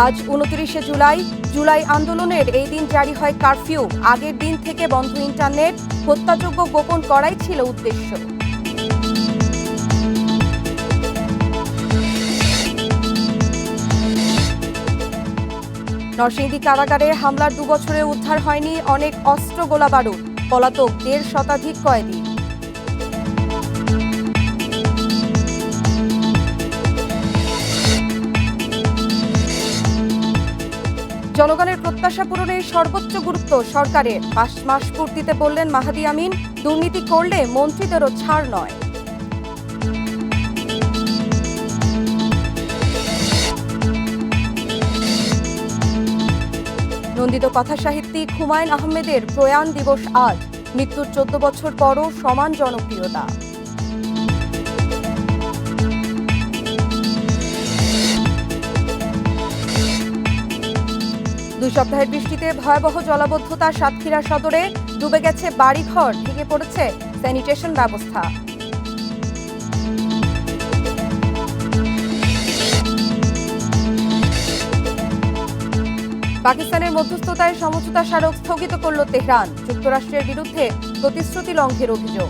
আজ ২৯শে জুলাই আন্দোলনের এই দিন জারি হয় কারফিউ। আগের দিন থেকে বন্ধ ইন্টারনেট, হত্যাযজ্ঞ গোপন করাই ছিল উদ্দেশ্য। নরসিংদী কারাগারে হামলার ২ বছরে উদ্ধার হয়নি অনেক অস্ত্র গোলাবারুদ, পলাতক ১.৫ শতাধিক কয়েদি। জনগণের প্রত্যাশা পূরণে সর্বোচ্চ গুরুত্ব সরকারের। ৫ মাস পূর্তিতে বললেন মাহাদি আমিন, দুর্নীতি করলে মন্ত্রীদেরও ছাড় নয়। নন্দিত কথাসাহিত্যিক হুমায়ুন আহমেদের প্রয়াণ দিবস আজ। মৃত্যুর ১৪ বছর পরও সমান জনপ্রিয়তা। ২ সপ্তাহের বৃষ্টিতে ভয়াবহ জলাবদ্ধতা সাতক্ষীরা সদরে, ডুবে গেছে বাড়িঘর, ভেঙে পড়েছে স্যানিটেশন ব্যবস্থা। পাকিস্তানের মধ্যস্থতায় সমঝোতা স্মারক স্থগিত করল তেহরান। যুক্তরাষ্ট্রের বিরুদ্ধে প্রতিশ্রুতি লঙ্ঘের অভিযোগ।